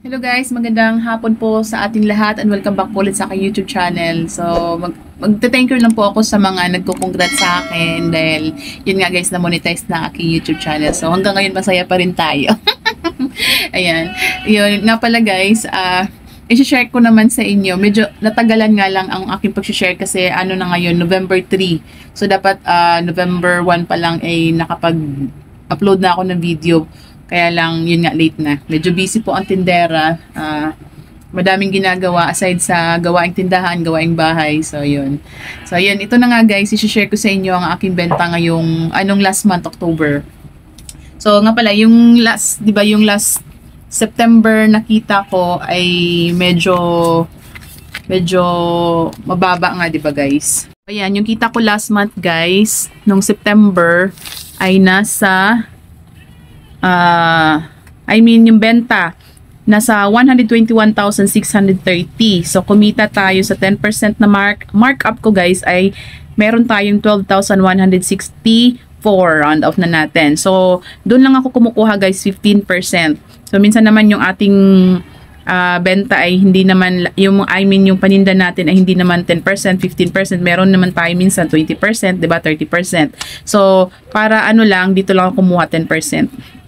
Hello guys, magandang hapon po sa ating lahat and welcome back po ulit sa aking YouTube channel. So, magte-thank you lang po ako sa mga nagko-congrats sa akin dahil yun nga guys, na-monetize na aking YouTube channel. So, hanggang ngayon masaya pa rin tayo. Ayan. Yun nga pala guys, i-share ko naman sa inyo. Medyo natagalan nga lang ang aking pag-share kasi ano na ngayon, November 3. So, dapat November 1 pa lang ay nakapag-upload na ako ng video. Kaya lang, yun nga, late na. Medyo busy po ang tindera. Madaming ginagawa aside sa gawaing tindahan, gawaing bahay. So, yun. So, yun. Ito na nga, guys. I-share ko sa inyo ang aking benta ngayong, last month, October. So, nga pala, yung last, di ba, yung last September nakita ko ay medyo mababa nga, di ba, guys? Ayan, yung kita ko last month, guys, nung September, ay nasa yung benta nasa 121,630. So kumita tayo sa 10% na markup ko guys ay meron tayong 12,164 round off na natin. So doon lang ako kumukuha guys 15%. So minsan naman yung ating benta ay hindi naman yung yung paninda natin ay hindi naman 10%, 15%, meron naman tayo minsan 20%, 'di ba? 30%. So para lang dito lang ako kumuha 10%.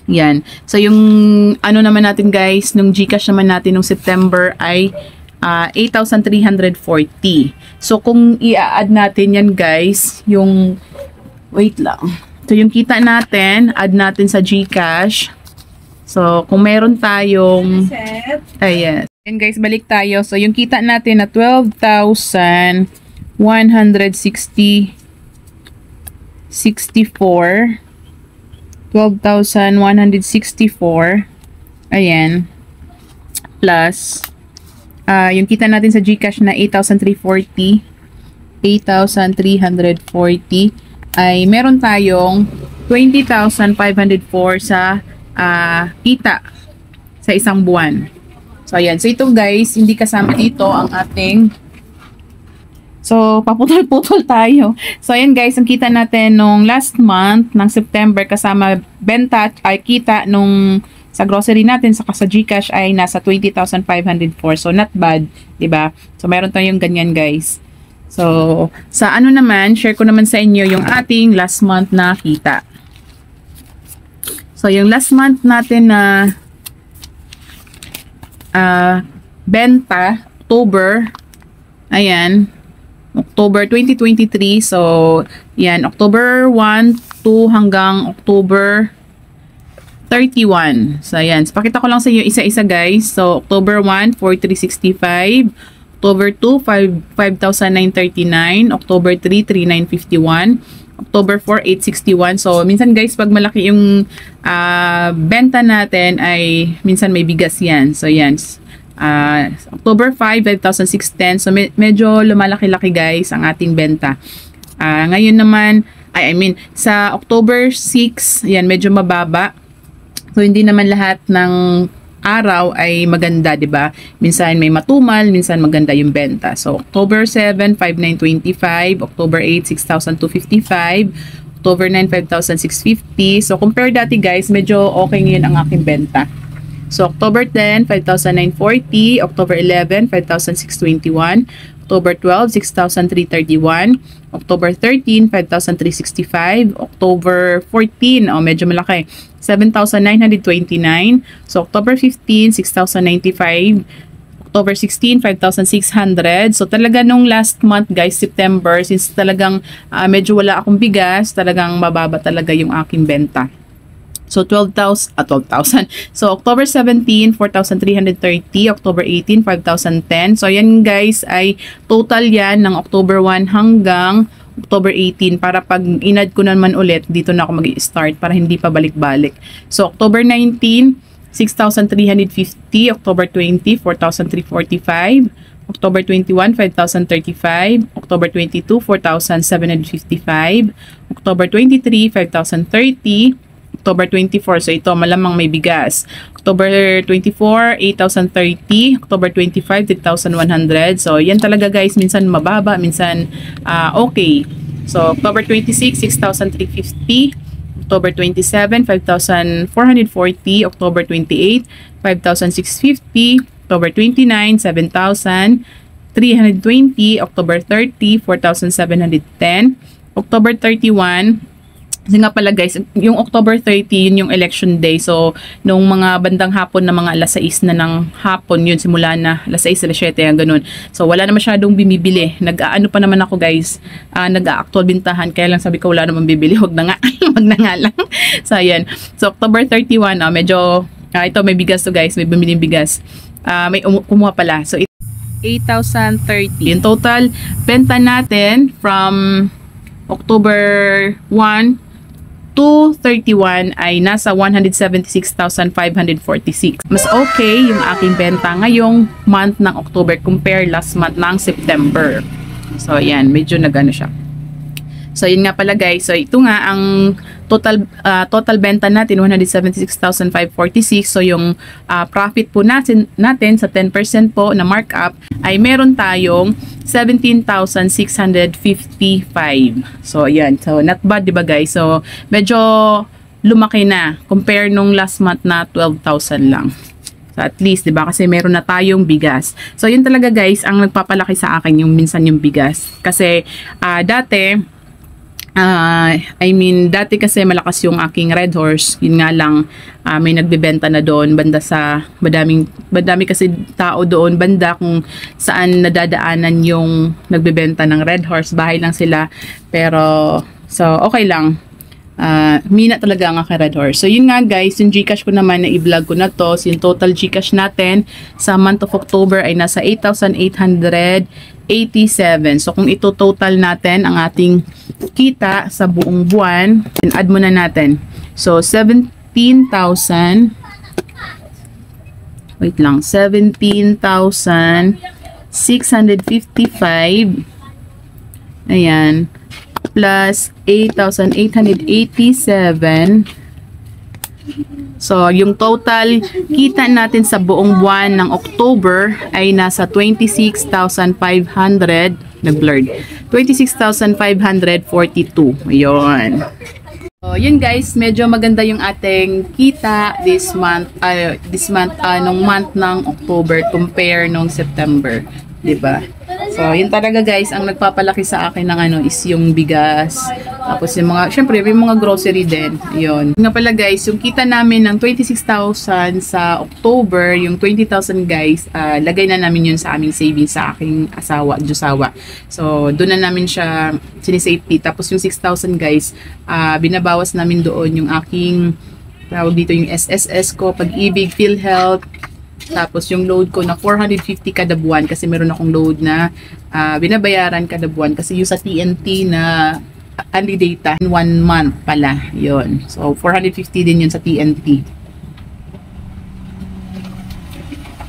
Yan. So, yung naman natin guys, nung GCash naman natin nung September ay 8,340. So, kung i-add natin yan guys, yung, wait lang. So, yung kita natin, add natin sa GCash. So, kung meron tayong, yes. Yan guys, balik tayo. So, yung kita natin na 12,164. 12,164. Ayan. Plus, yung kita natin sa GCash na 8,340. 8,340 ay meron tayong 20,504 sa kita sa isang buwan. So, ayan. So, ito guys, hindi kasama dito ang ating so, paputol-putol tayo. So, ayan guys, ang kita natin nung last month ng September kasama benta ay kita nung sa grocery natin saka sa GCash ay nasa 20,504. So, not bad, 'di ba? So, meron tayong ganyan guys. So, sa naman, share ko naman sa inyo yung ating last month na kita. So, yung last month natin na benta, October, ayan, October 2023. So, yan. October 1 to hanggang October 31. So, yan. So, pakita ko lang sa inyo isa-isa, guys. So, October 1, 4,365. October 2, 5,939. October 3, 3,951. October 4, 861. So, minsan, guys, pag malaki yung benta natin, ay minsan may bigas yan. So, yan. October 5, 5,610. So, medyo lumalaki-laki guys ang ating benta. Ngayon naman, sa October 6, yan, medyo mababa. So, hindi naman lahat ng araw ay maganda, 'di ba? Minsan may matumal, minsan maganda yung benta. So, October 7, 5,925. October 8, 6,255. October 9, 5,650. So, compare dati guys, medyo okay ngayon ang aking benta. So, October 10, 5,940. October 11, 5,621. October 12, 6,331. October 13, 5,365. October 14, medyo malaki, 7,929. So, October 15, 6,095. October 16, 5,600. So, talaga nung last month, guys, September, since talagang medyo wala akong bigas, talagang mababa talaga yung aking benta. So, 12,000. So, October 17, 4,330. October 18, 5,010. So, yan guys ay total yan ng October 1 hanggang October 18. Para pag inad ko naman ulit, dito na ako mag-i-start para hindi pa balik-balik. So, October 19, 6,350. October 20, 4,345. October 21, 5,035. October 22, 4,755. October 23, 5,030. October 24, so ito malamang may bigas. October 24, 8,030. October 25, 3,100. So, yan talaga guys, minsan mababa, minsan okay. So, October 26, 6,350. October 27, 5,440. October 28, 5,650. October 29, 7,320. October 30, 4,710. October 31, kasi nga pala guys, yung October 30, yun yung election day. So, nung mga bandang hapon na mga alas 6 na ng hapon, yun, simula na alas 6, alas 7, ganun. So, wala na masyadong bumibili. Nag-ano pa naman ako guys, nag-actual bintahan. Kaya lang sabi ko, wala naman bibili. Huwag na nga. Huwag na nga lang. So, ayan. So, October 31, medyo, ito may bigas to guys. May bumiling bigas. May kumuha pala. So, 8,030. Yung total benta natin from October 1 to 31 ay nasa 176,546. Mas okay yung aking benta ngayong month ng October compare last month ng September. So, ayan, medyo nagano siya. So, yun nga pala guys. So, ito nga ang total benta natin, 176,546. So, yung profit po natin sa 10% po na markup ay meron tayong 17,655. So, ayan. So, not bad, diba guys? So, medyo lumaki na compare nung last month na 12,000 lang. So, at least, diba? Kasi meron na tayong bigas. So, yun talaga guys, ang nagpapalaki sa akin yung minsan yung bigas. Kasi, dati, dati kasi malakas yung aking Red Horse. Yun nga lang, may nagbebenta na doon banda sa madami kasi tao doon banda kung saan nadadaanan yung nagbebenta ng Red Horse. Bahay lang sila. Pero, so, okay lang. Mina talaga ang aking Red Horse. So, yun nga guys, yung Gcash ko naman na i-vlog ko na to. So, yung total Gcash natin sa month of October ay nasa 8,887. So, kung ito total natin ang ating kita sa buong buwan, add muna natin. So, 17,000. Wait lang. 17,655. Ayan. Plus 8,887. So, yung total kita natin sa buong buwan ng October ay nasa 26,500. Nag-blurred. 26,542. Ayun. So, yun guys, medyo maganda yung ating kita this month nung month ng October compare nung September. Diba? So, yun talaga guys, ang nagpapalaki sa akin ng is yung bigas. Tapos yung mga, syempre, may mga grocery din. Yun. Nga pala guys, yung kita namin ng 26,000 sa October, yung 20,000 guys, lagay na namin yun sa aming savings sa aking Diyosawa. So, doon na namin siya sinisafety. Tapos yung 6,000 guys, binabawas namin doon yung aking, tawag dito yung SSS ko, Pag-ibig, PhilHealth. Tapos yung load ko na 450 kada buwan kasi meron akong load na binabayaran kada buwan kasi yung sa TNT na only data 1 month pala yon. So 450 din yun sa TNT.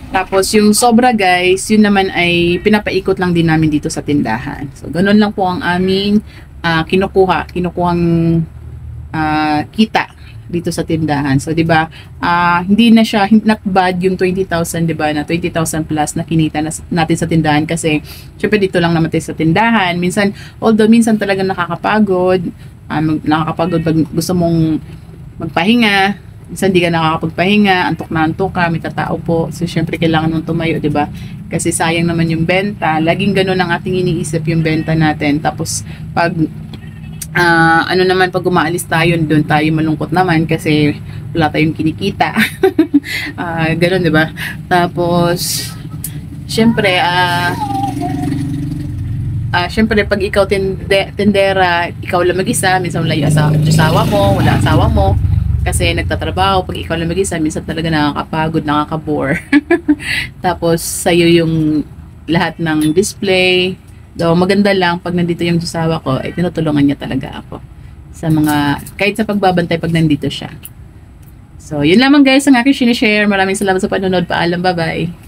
Tapos yung sobra guys, yun naman ay pinapaikot lang din namin dito sa tindahan. So ganun lang po ang aming kinukuhang kita dito sa tindahan. So, 'di ba? Hindi na siya not bad yung 20,000, 'di ba? Na 20,000 plus na kinita natin sa tindahan kasi syempre dito lang naman tayo sa tindahan. Minsan talaga nakakapagod. Nakakapagod pag gusto mong magpahinga. Minsan hindi ka nakakapagpahinga, antok na antok ka, may tatao po. So, syempre kailangan mong tumayo, 'di ba? Kasi sayang naman yung benta. Laging ganoon ang ating iniisip yung benta natin. Tapos pag naman pag umaalis tayo, doon tayo malungkot naman kasi wala tayong kinikita. Ganun, di ba? Tapos, syempre, pag ikaw tindera, ikaw lang mag-isa, minsan wala yung asawa mo, wala asawa mo, kasi nagtatrabaho. Pag ikaw lang mag-isa, minsan talaga nakakapagod, nakakabore. Tapos, sa'yo yung lahat ng display. So, maganda lang pag nandito yung asawa ko, ay tinutulungan niya talaga ako sa mga, kahit sa pagbabantay pag nandito siya. So, yun lamang guys ang aking sinishare. Maraming salamat sa panonood. Paalam, bye-bye.